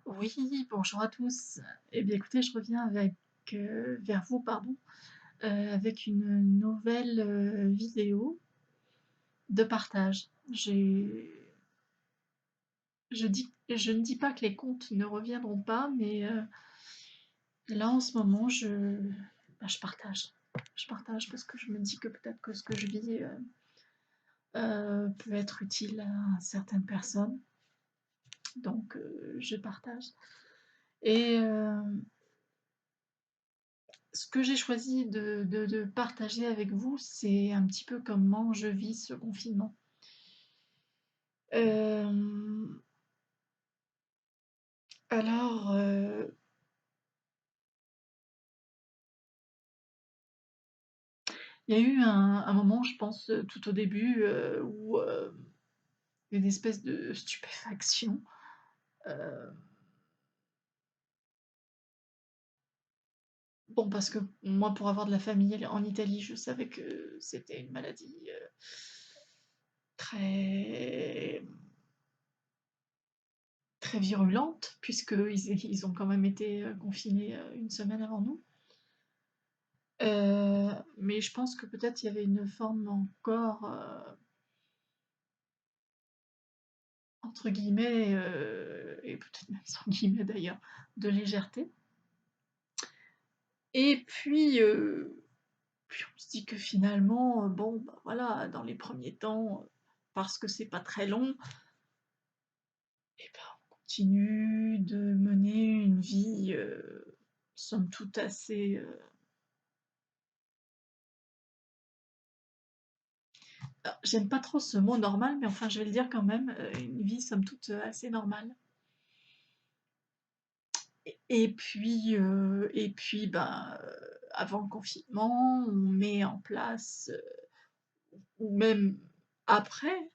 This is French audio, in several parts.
Oui, bonjour à tous. Eh bien, écoutez, je reviens vers vous, pardon, avec une nouvelle vidéo de partage. Je ne dis pas que les comptes ne reviendront pas, mais là, en ce moment, je partage. Je partage parce que je me dis que peut-être que ce que je vis peut être utile à certaines personnes. Donc, je partage. Et ce que j'ai choisi de partager avec vous, c'est un petit peu comment je vis ce confinement. Hem, alors, il y a eu un moment, je pense, tout au début, où, une espèce de stupéfaction, heu, bon, parce que moi, pour avoir de la famille en Italie, je savais que c'était une maladie, très très virulente puisqu'ils ont quand même été, confinés, 1 semaine avant nous. Mais je pense que peut-être il y avait une forme encore, entre guillemets, et peut-être même sans guillemets d'ailleurs, de légèreté. Et puis on se dit que finalement, bon, bah, voilà, dans les premiers temps, parce que c'est pas très long, et ben, on continue de mener une vie, somme toute assez, alors j'aime pas trop ce mot normal, mais enfin je vais le dire quand même, une vie somme toute, assez normale. Et puis, ben, avant le confinement, on met en place, ou même après,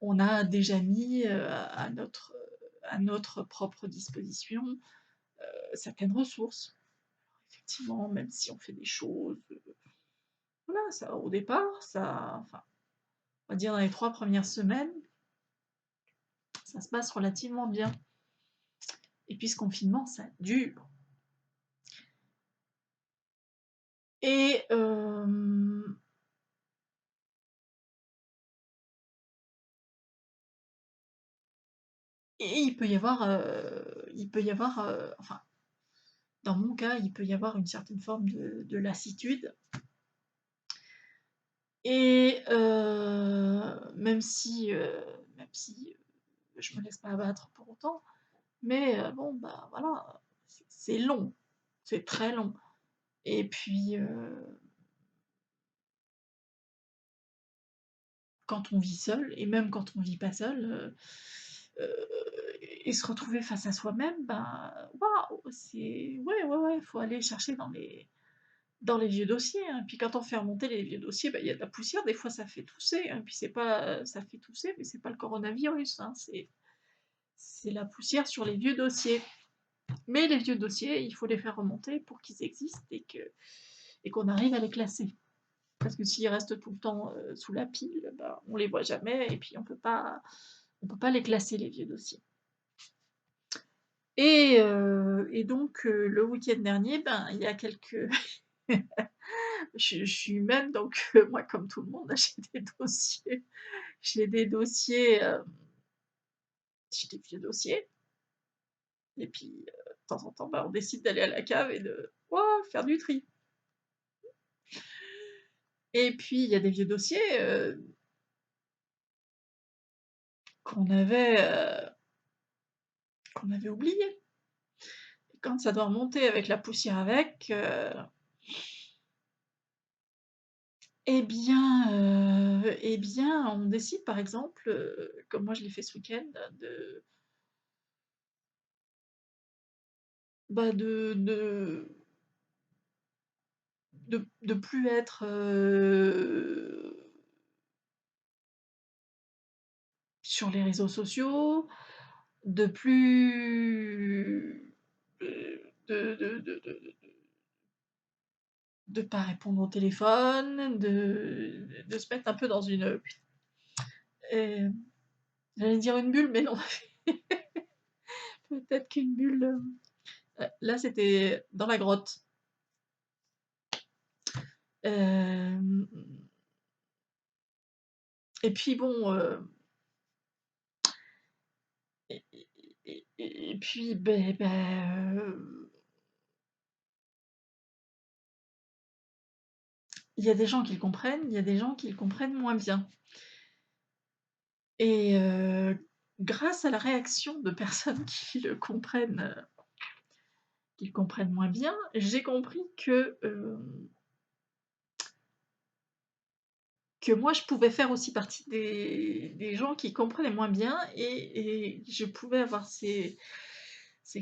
on a déjà mis, à notre propre disposition, certaines ressources. Effectivement, même si on fait des choses, voilà, ça au départ, ça enfin, on va dire dans les 3 premières semaines, ça se passe relativement bien. Et puis ce confinement, ça dure. Et et il peut y avoir, enfin, dans mon cas, il peut y avoir une certaine forme de lassitude. Et même si je me laisse pas abattre pour autant, mais bon, bah, voilà, c'est long, c'est très long. Et puis, quand on vit seul et même quand on vit pas seul, et se retrouver face à soi-même, ben, waouh, c'est ouais, ouais, ouais, faut aller chercher dans les vieux dossiers, hein. Puis quand on fait remonter les vieux dossiers, bah, il y a de la poussière, des fois ça fait tousser, hein, puis c'est pas, ça fait tousser, mais c'est pas le coronavirus, hein, c'est la poussière sur les vieux dossiers. Mais les vieux dossiers, il faut les faire remonter pour qu'ils existent et qu'on arrive à les classer. Parce que s'ils restent tout le temps, sous la pile, bah, on les voit jamais et puis on peut pas les classer les vieux dossiers. Et donc le week-end dernier, ben, il y a quelques je suis humaine donc moi comme tout le monde, j'ai des dossiers, j'ai des vieux dossiers et puis, de temps en temps, bah, on décide d'aller à la cave et de, ouah, faire du tri. Et puis il y a des vieux dossiers, qu'on avait, qu'on avait oubliés. Et quand ça doit remonter avec la poussière avec, on décide par exemple, comme moi je l'ai fait ce week-end, de bah, de plus être, sur les réseaux sociaux, de plus, de pas répondre au téléphone, de se mettre un peu dans une, j'allais dire une bulle, mais non, peut-être qu'une bulle, là, c'était dans la grotte. Hem et puis bon, et puis, il y a des gens qui le comprennent, il y a des gens qui le comprennent moins bien et grâce à la réaction de personnes qui le comprennent moins bien, j'ai compris que moi je pouvais faire aussi partie des gens qui comprenaient moins bien et je pouvais avoir ces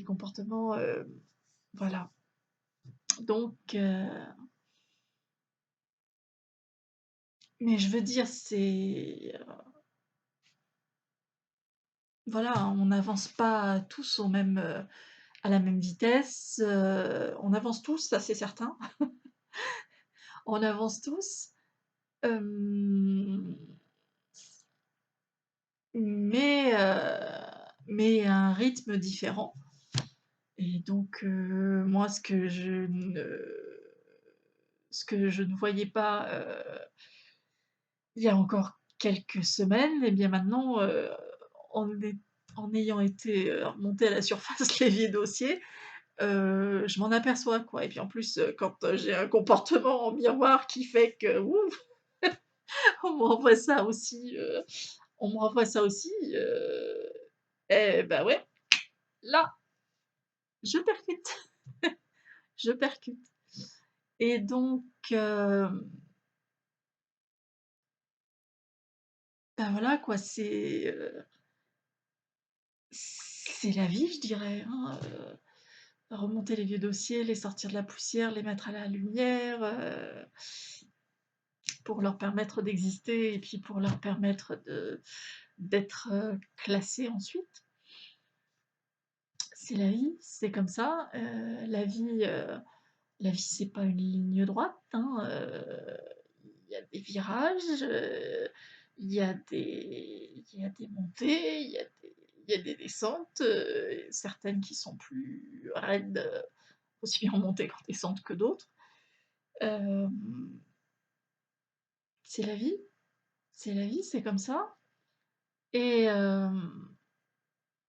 comportements, voilà. Donc mais je veux dire, voilà, on n'avance pas tous à la même vitesse, on avance tous, ça c'est certain. On avance tous, hem, mais à un rythme différent et donc moi ce que je ne voyais pas, il y a encore quelques semaines et bien maintenant, en est en ayant été, remontée à la surface les vieux dossiers, je m'en aperçois, quoi et puis en plus, quand, j'ai un comportement en miroir qui fait que, ouf, on me renvoie ça aussi, on me renvoie ça aussi, et bah, ouais, là, je percute, je percute et donc bah, voilà, quoi, c'est la vie, je dirais, hein, remonter les vieux dossiers, les sortir de la poussière, les mettre à la lumière, pour leur permettre d'exister et puis pour leur permettre d'être, classés ensuite. C'est la vie, c'est comme ça, la vie c'est pas une ligne droite, hein, il y a des virages, il y a des montées, il y a des descentes, certaines qui sont plus raides, aussi bien en montée qu'en descente que d'autres. Hem, c'est la vie, c'est la vie, c'est comme ça et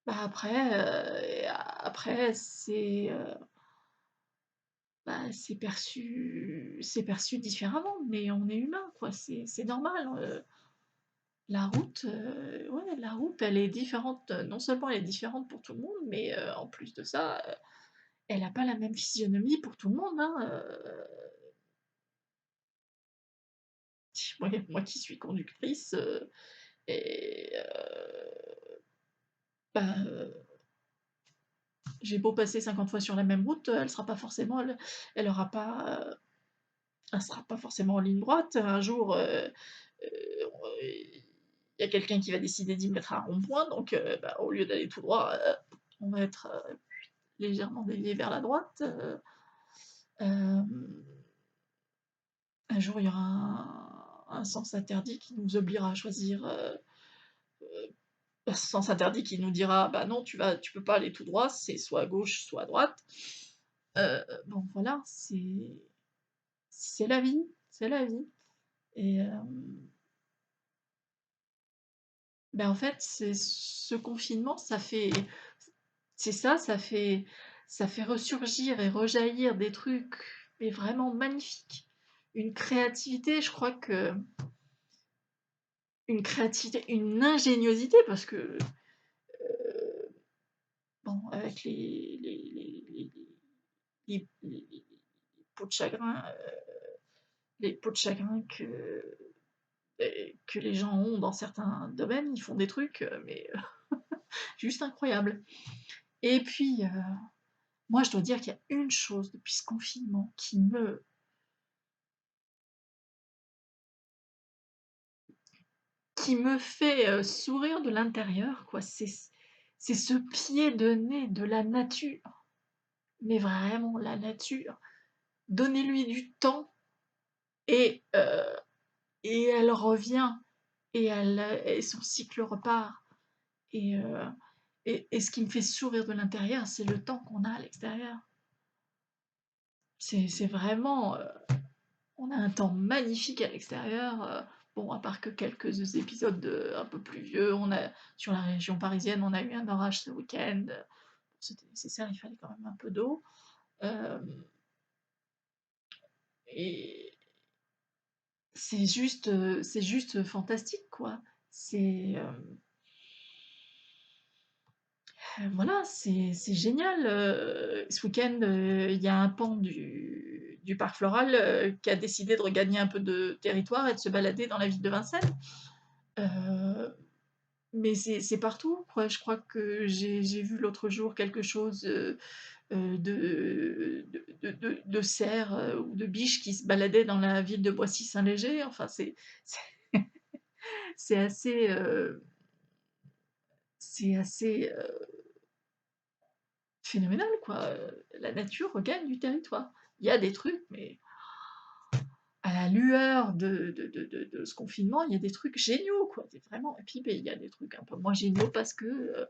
bah, après c'est perçu différemment, mais on est humain, quoi, c'est normal, ouais, la route, elle est différente, non seulement elle est différente pour tout le monde, mais en plus de ça, elle a pas la même physionomie pour tout le monde, hein, moi qui suis conductrice, et bah, j'ai beau passer 50 fois sur la même route, elle sera pas forcément elle aura pas, elle sera pas forcément en ligne droite. Un jour, il y a quelqu'un qui va décider d'y mettre un rond-point, donc bah, au lieu d'aller tout droit, on va être, légèrement dévié vers la droite, hem, un jour, il y aura un sens interdit qui nous obligera à choisir, un sens interdit qui nous dira: «Bah non, tu peux pas aller tout droit, c'est soit à gauche, soit à droite». Bon voilà, c'est la vie et bah, en fait, c'est ce confinement, c'est ça, ça fait ressurgir et rejaillir des trucs, mais vraiment magnifiques. Une créativité, je crois que une créativité, une ingéniosité parce que, bon, avec les peaux de chagrin, les peaux de chagrin que les gens ont dans certains domaines, ils font des trucs, mais juste incroyables et puis, moi, je dois dire qu'il y a une chose depuis ce confinement qui me fait, sourire de l'intérieur, quoi. C'est ce pied de nez de la nature, mais vraiment la nature. Donnez-lui du temps et elle revient et son cycle repart et et ce qui me fait sourire de l'intérieur, c'est le temps qu'on a à l'extérieur. C'est vraiment, on a un temps magnifique à l'extérieur, bon, à part que quelques épisodes, un peu pluvieux, on a sur la région parisienne, on a eu un orage ce week-end, c'était nécessaire, il fallait quand même un peu d'eau, hem et c'est juste fantastique, quoi. C'est, voilà, c'est génial, ce week-end, il y a un pan du parc floral, qui a décidé de regagner un peu de territoire et de se balader dans la ville de Vincennes. Heu, mais c'est partout, quoi. Je crois que j'ai vu l'autre jour quelque chose, de cerfs, ou de biches qui se baladaient dans la ville de Boissy-Saint-Léger. Enfin, c'est c'est assez, c'est assez, phénoménal, quoi, la nature regagne du territoire. Il y a des trucs, mais à la lueur de ce confinement, il y a des trucs géniaux, quoi, c'est vraiment et puis, beh, il y a des trucs un peu moins géniaux parce que,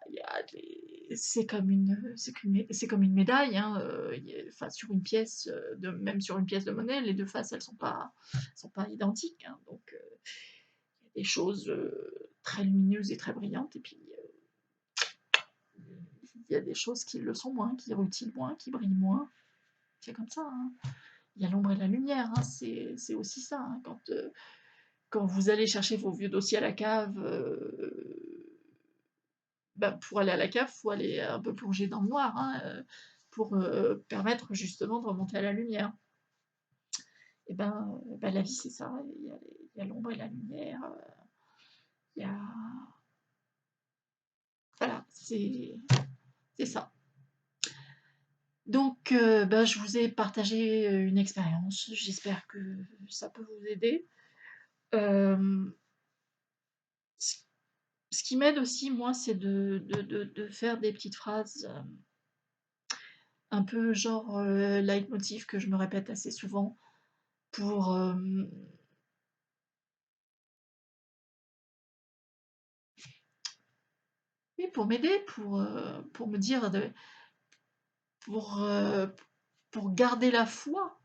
il y a des c'est comme une médaille, hein, il y a enfin, sur une pièce, de même sur une pièce de monnaie, les 2 faces, elles sont pas identiques, hein, donc il y a des choses, très lumineuses et très brillantes et puis, il y a des choses qui le sont moins, qui rutilent moins, qui brillent moins. C'est comme ça, hein. Il y a l'ombre et la lumière, hein, c'est aussi ça, hein. Quand vous allez chercher vos vieux dossiers à la cave, bah, pour aller à la cave, faut aller un peu plonger dans le noir, hein, pour, permettre justement de remonter à la lumière. Et ben, bah, la vie c'est ça, il y a l'ombre et la lumière, il y a voilà, c'est ça. Donc, bah, je vous ai partagé, une expérience, j'espère que ça peut vous aider. Hem, ce ce qui m'aide aussi moi, c'est de faire des petites phrases, un peu genre, leitmotiv que je me répète assez souvent pour, oui, pour m'aider, pour me dire de pour, pour garder la foi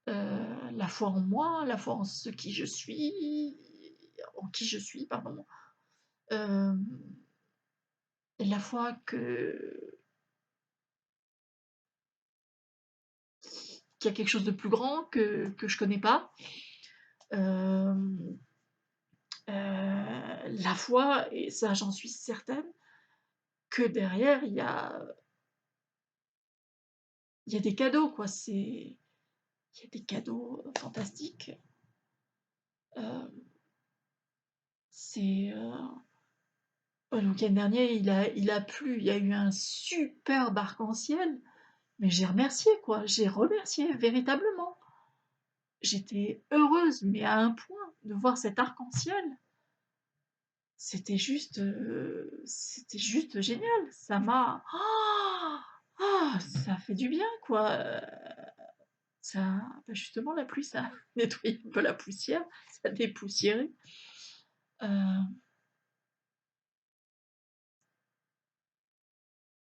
en moi, la foi en ce qui je suis en qui je suis, pardon, hem, la foi qu'il y a quelque chose de plus grand que je connais pas, hem, la foi et ça j'en suis certaine, que derrière il y a des cadeaux quoi, il y a des cadeaux, fantastiques, hem, c'est, le week-end dernier il a plu, il y a eu un superbe arc-en-ciel, mais j'ai remercié quoi, j'ai remercié véritablement. J'étais heureuse, mais à un point de voir cet arc-en-ciel. C'était juste génial. Ça m'a ça fait du bien quoi, ça bah, justement la pluie ça a nettoyé un peu la poussière, ça a dépoussiéré.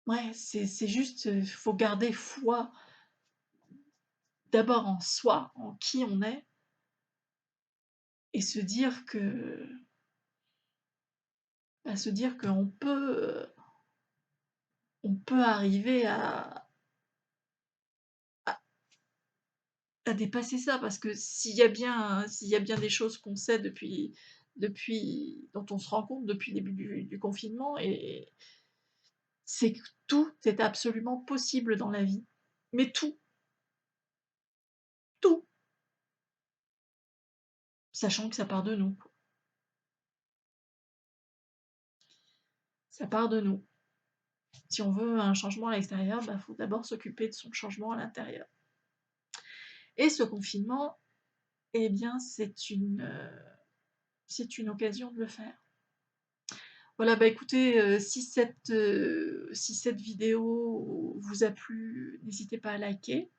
Ouais, c'est juste, faut garder foi d'abord en soi, en qui on est et se dire on peut arriver à dépasser ça parce que s'il y a bien des choses qu'on sait depuis dont on se rend compte depuis le début du confinement et c'est que tout est absolument possible dans la vie. Mais tout, tout, sachant que ça part de nous, quoi. Ça part de nous. Si on veut un changement à l'extérieur, bah, faut d'abord s'occuper de son changement à l'intérieur. Et ce confinement, eh bien, c'est une occasion de le faire. Voilà, bah, écoutez, si cette vidéo vous a plu, n'hésitez pas à liker.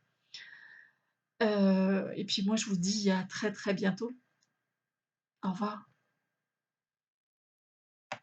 Et puis moi je vous dis à très, très bientôt. Au revoir.